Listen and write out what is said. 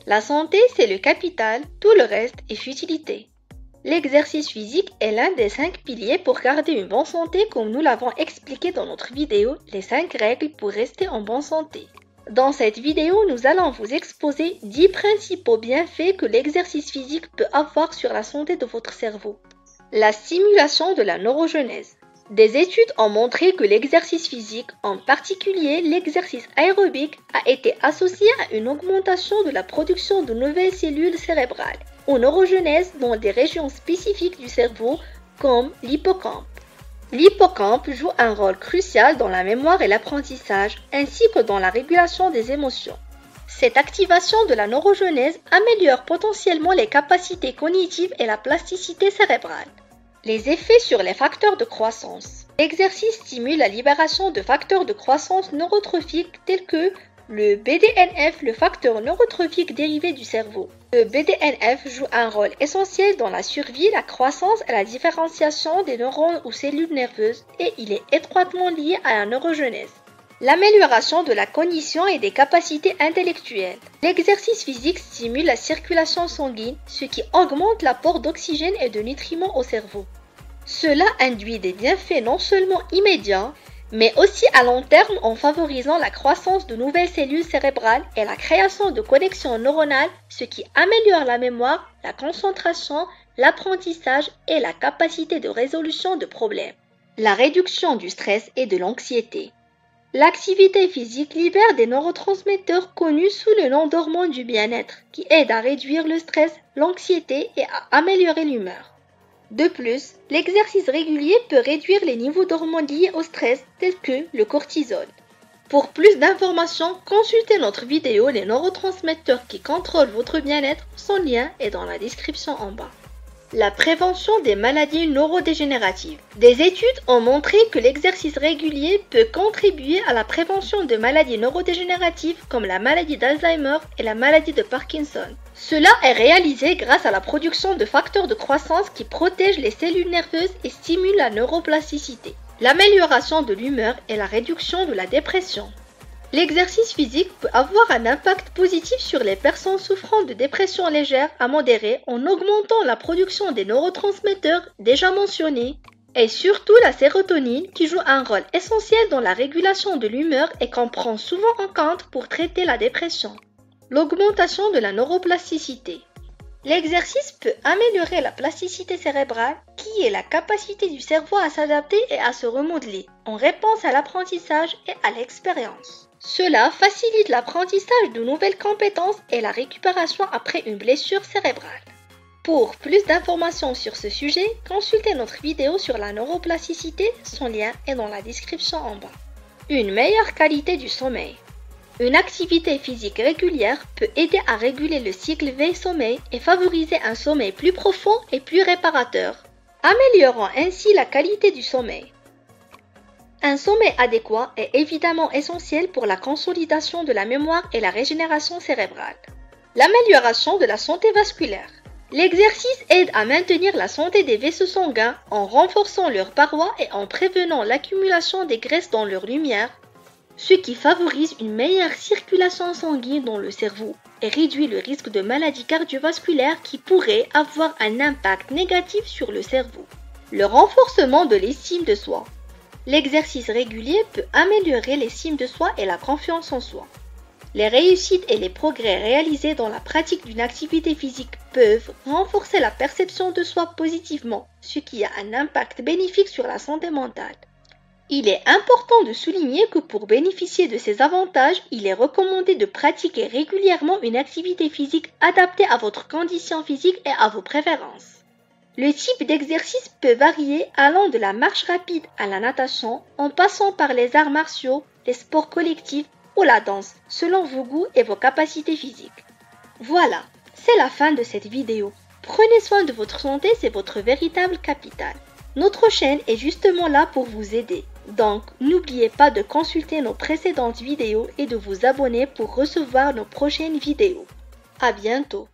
La santé, c'est le capital, tout le reste est futilité. L'exercice physique est l'un des 5 piliers pour garder une bonne santé comme nous l'avons expliqué dans notre vidéo « Les 5 règles pour rester en bonne santé ». Dans cette vidéo, nous allons vous exposer 10 principaux bienfaits que l'exercice physique peut avoir sur la santé de votre cerveau. La stimulation de la neurogenèse. Des études ont montré que l'exercice physique, en particulier l'exercice aérobique, a été associé à une augmentation de la production de nouvelles cellules cérébrales ou neurogenèse dans des régions spécifiques du cerveau comme l'hippocampe. L'hippocampe joue un rôle crucial dans la mémoire et l'apprentissage ainsi que dans la régulation des émotions. Cette activation de la neurogenèse améliore potentiellement les capacités cognitives et la plasticité cérébrale. Les effets sur les facteurs de croissance. L'exercice stimule la libération de facteurs de croissance neurotrophiques tels que le BDNF, le facteur neurotrophique dérivé du cerveau. Le BDNF joue un rôle essentiel dans la survie, la croissance et la différenciation des neurones ou cellules nerveuses et il est étroitement lié à la neurogenèse. L'amélioration de la cognition et des capacités intellectuelles. L'exercice physique stimule la circulation sanguine, ce qui augmente l'apport d'oxygène et de nutriments au cerveau. Cela induit des bienfaits non seulement immédiats, mais aussi à long terme en favorisant la croissance de nouvelles cellules cérébrales et la création de connexions neuronales, ce qui améliore la mémoire, la concentration, l'apprentissage et la capacité de résolution de problèmes. La réduction du stress et de l'anxiété. L'activité physique libère des neurotransmetteurs connus sous le nom d'hormones du bien-être, qui aident à réduire le stress, l'anxiété et à améliorer l'humeur. De plus, l'exercice régulier peut réduire les niveaux d'hormones liés au stress, tels que le cortisol. Pour plus d'informations, consultez notre vidéo « Les neurotransmetteurs qui contrôlent votre bien-être », son lien est dans la description en bas. La prévention des maladies neurodégénératives. Des études ont montré que l'exercice régulier peut contribuer à la prévention de maladies neurodégénératives comme la maladie d'Alzheimer et la maladie de Parkinson. Cela est réalisé grâce à la production de facteurs de croissance qui protègent les cellules nerveuses et stimulent la neuroplasticité, l'amélioration de l'humeur et la réduction de la dépression. L'exercice physique peut avoir un impact positif sur les personnes souffrant de dépression légère à modérée en augmentant la production des neurotransmetteurs déjà mentionnés et surtout la sérotonine qui joue un rôle essentiel dans la régulation de l'humeur et qu'on prend souvent en compte pour traiter la dépression. L'augmentation de la neuroplasticité. L'exercice peut améliorer la plasticité cérébrale qui est la capacité du cerveau à s'adapter et à se remodeler en réponse à l'apprentissage et à l'expérience. Cela facilite l'apprentissage de nouvelles compétences et la récupération après une blessure cérébrale. Pour plus d'informations sur ce sujet, consultez notre vidéo sur la neuroplasticité, son lien est dans la description en bas. Une meilleure qualité du sommeil. Une activité physique régulière peut aider à réguler le cycle veille-sommeil et favoriser un sommeil plus profond et plus réparateur, améliorant ainsi la qualité du sommeil. Un sommeil adéquat est évidemment essentiel pour la consolidation de la mémoire et la régénération cérébrale. L'amélioration de la santé vasculaire. L'exercice aide à maintenir la santé des vaisseaux sanguins en renforçant leurs parois et en prévenant l'accumulation des graisses dans leur lumière, ce qui favorise une meilleure circulation sanguine dans le cerveau et réduit le risque de maladies cardiovasculaires qui pourraient avoir un impact négatif sur le cerveau. Le renforcement de l'estime de soi. L'exercice régulier peut améliorer l'estime de soi et la confiance en soi. Les réussites et les progrès réalisés dans la pratique d'une activité physique peuvent renforcer la perception de soi positivement, ce qui a un impact bénéfique sur la santé mentale. Il est important de souligner que pour bénéficier de ces avantages, il est recommandé de pratiquer régulièrement une activité physique adaptée à votre condition physique et à vos préférences. Le type d'exercice peut varier allant de la marche rapide à la natation, en passant par les arts martiaux, les sports collectifs ou la danse, selon vos goûts et vos capacités physiques. Voilà, c'est la fin de cette vidéo. Prenez soin de votre santé, c'est votre véritable capital. Notre chaîne est justement là pour vous aider. Donc, n'oubliez pas de consulter nos précédentes vidéos et de vous abonner pour recevoir nos prochaines vidéos. À bientôt!